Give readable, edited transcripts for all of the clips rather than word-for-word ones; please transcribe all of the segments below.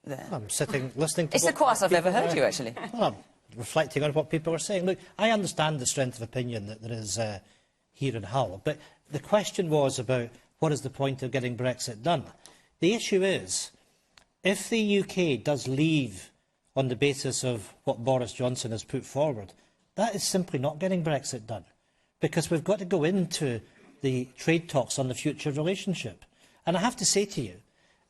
there? I'm sitting, listening to... It's the quietest I've ever heard you, actually. Well, I'm reflecting on what people are saying. Look, I understand the strength of opinion that there is here in Hull, but the question was about what is the point of getting Brexit done. The issue is, if the UK does leave on the basis of what Boris Johnson has put forward, that is simply not getting Brexit done, because we've got to go into the trade talks on the future relationship. And I have to say to you,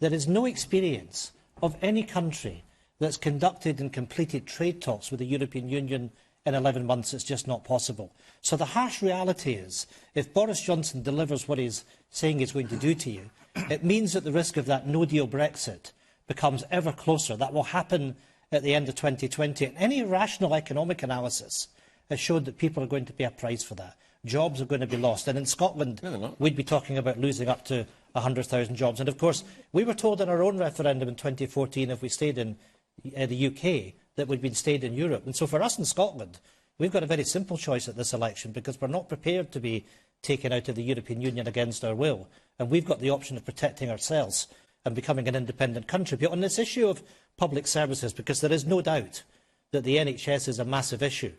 there is no experience of any country that's conducted and completed trade talks with the European Union in 11 months. It's just not possible. So the harsh reality is, if Boris Johnson delivers what he's saying he's going to do to you, it means that the risk of that no-deal Brexit becomes ever closer. That will happen at the end of 2020. And any rational economic analysis has showed that people are going to pay a price for that. Jobs are going to be lost. And in Scotland, we'd be talking about losing up to 100,000 jobs. And of course, we were told in our own referendum in 2014, if we stayed in the UK, that we'd been stayed in Europe. And so for us in Scotland, we've got a very simple choice at this election, because we're not prepared to be taken out of the European Union against our will. And we've got the option of protecting ourselves and becoming an independent country. But on this issue of public services, because there is no doubt that the NHS is a massive issue,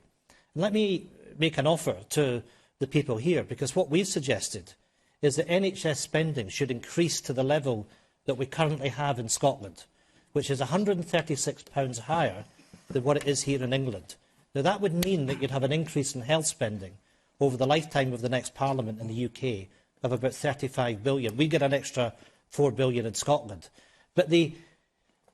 let me make an offer to the people here, because what we've suggested is that NHS spending should increase to the level that we currently have in Scotland, which is £136 higher than what it is here in England. Now, that would mean that you'd have an increase in health spending over the lifetime of the next Parliament in the UK of about £35 billion. We get an extra £4 billion in Scotland. But the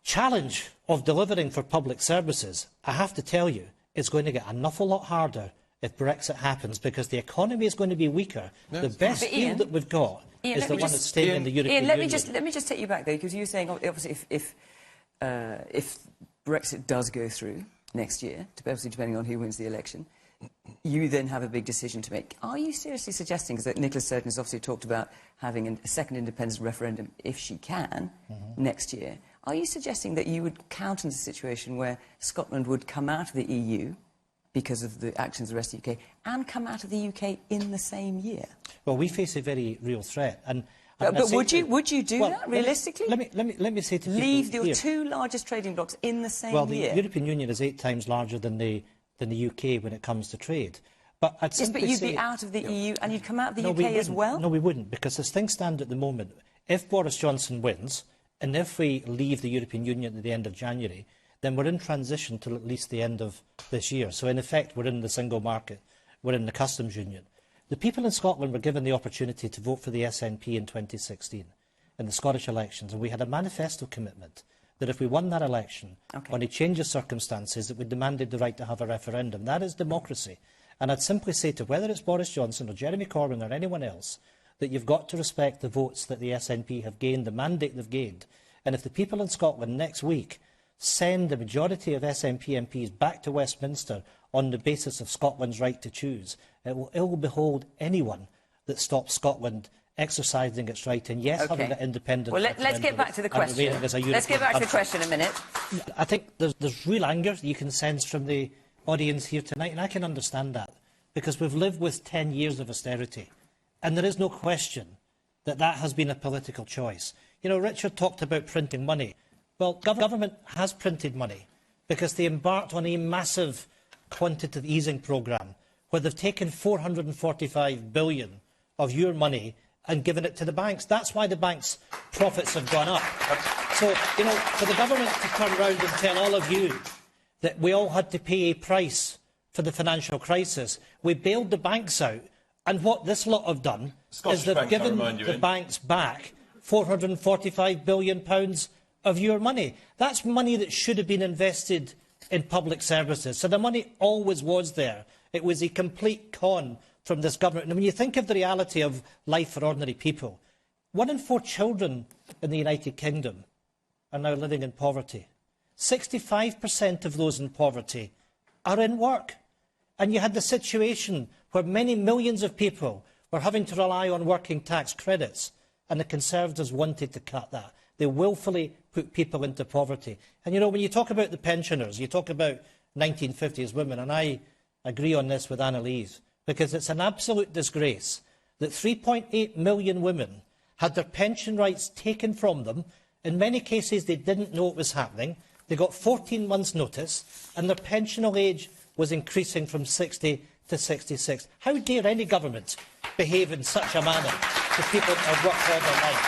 challenge of delivering for public services, I have to tell you, is going to get an awful lot harder if Brexit happens, because the economy is going to be weaker. No, the best deal that we've got is the one that's staying in the European Union. Let me just take you back there, because you were saying, obviously, if Brexit does go through next year, obviously depending on who wins the election, you then have a big decision to make. Are you seriously suggesting, because Nicola Sturgeon has obviously talked about having a second independence referendum, if she can, next year, are you suggesting that you would counter the situation where Scotland would come out of the EU because of the actions of the rest of the UK, and come out of the UK in the same year? Well, we face a very real threat. But would you do that, realistically? Let me say to people leave your two largest trading blocs in the same year? Well, the European Union is 8 times larger than the UK when it comes to trade. But I'd yes, but you'd be out of the EU and you'd come out of the UK as well? No, we wouldn't, because as things stand at the moment, if Boris Johnson wins, and if we leave the European Union at the end of January, then we're in transition till at least the end of this year. So, in effect, we're in the single market, we're in the customs union. The people in Scotland were given the opportunity to vote for the SNP in 2016 in the Scottish elections, and we had a manifesto commitment that if we won that election, on a change of circumstances, that we demanded the right to have a referendum. That is democracy. And I'd simply say to whether it's Boris Johnson or Jeremy Corbyn or anyone else, that you've got to respect the votes that the SNP have gained, the mandate they've gained. And if the people in Scotland next week send the majority of SNP MPs back to Westminster on the basis of Scotland's right to choose, it will ill behold anyone that stops Scotland exercising its right, and yes, having an independent... Well, let's get back to the question. Let's get back to the question in a minute. I think there's real anger that you can sense from the audience here tonight, and I can understand that, because we've lived with 10 years of austerity, and there is no question that that has been a political choice. You know, Richard talked about printing money. Well, government has printed money, because they embarked on a massive quantitative easing programme, where they've taken £445 billion of your money and given it to the banks. That's why the banks' profits have gone up. So, you know, for the government to turn around and tell all of you that we all had to pay a price for the financial crisis, we bailed the banks out, and what this lot have done is they've given the banks back £445 billion of your money. That's money that should have been invested in public services. So the money always was there. It was a complete con from this government. And when you think of the reality of life for ordinary people, 1 in 4 children in the United Kingdom are now living in poverty. 65% of those in poverty are in work. And you had the situation where many millions of people were having to rely on working tax credits, and the Conservatives wanted to cut that. They willfully put people into poverty. And, you know, when you talk about the pensioners, you talk about 1950s women, and I agree on this with Analyse, because it's an absolute disgrace that 3.8 million women had their pension rights taken from them In many cases, they didn't know it was happening. They got 14 months' notice, and their pensionable age was increasing from 60 to 66. How dare any government behave in such a manner to people that have worked all their life?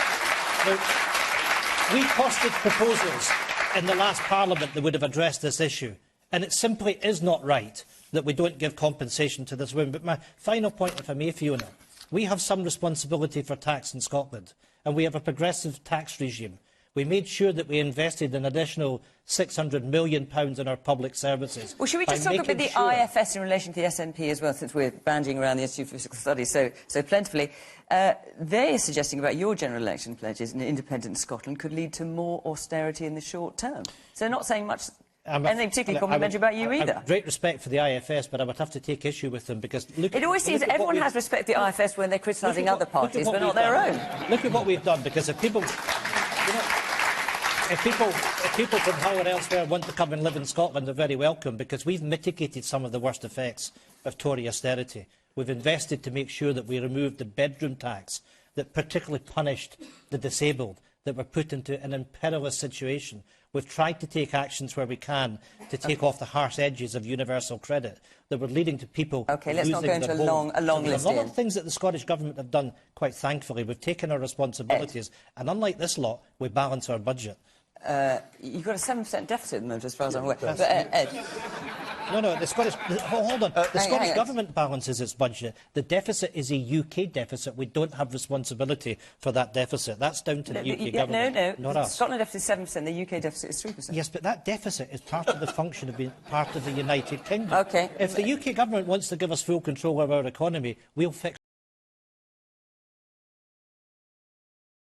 Now, we costed proposals in the last Parliament that would have addressed this issue, and it simply is not right that we don't give compensation to this woman. But my final point, if I may, Fiona, we have some responsibility for tax in Scotland, and we have a progressive tax regime. We made sure that we invested an additional £600 million in our public services. Well, should we just talk about the IFS in relation to the SNP as well, since we're banding around the Institute for Fiscal Studies so plentifully? They're suggesting about your general election pledges in independent Scotland could lead to more austerity in the short term. So they're not saying much, anything particularly complimentary about you either. I have great respect for the IFS, but I would have to take issue with them because... It always seems that everyone has respect for the IFS when they're criticising other parties, but not their own. Look at what we've done, because if people... If people from Hull or elsewhere want to come and live in Scotland, they're very welcome, because we've mitigated some of the worst effects of Tory austerity. We've invested to make sure that we removed the bedroom tax that particularly punished the disabled, that were put into an perilous situation. We've tried to take actions where we can to take off the harsh edges of universal credit that were leading to people OK, let's not go into a long list. There's a lot of things that the Scottish Government have done, quite thankfully. We've taken our responsibilities, and unlike this lot, we balance our budget. You've got a 7% deficit at the moment, as far as I'm aware. But, Ed. No, the Scottish... Hold on. The Scottish Government balances its budget. The deficit is a UK deficit. We don't have responsibility for that deficit. That's down to the UK Government, not us. Scotland deficit is 7%, the UK deficit is 3%. Yes, but that deficit is part of the function of being part of the United Kingdom. OK. If the UK Government wants to give us full control of our economy, we'll fix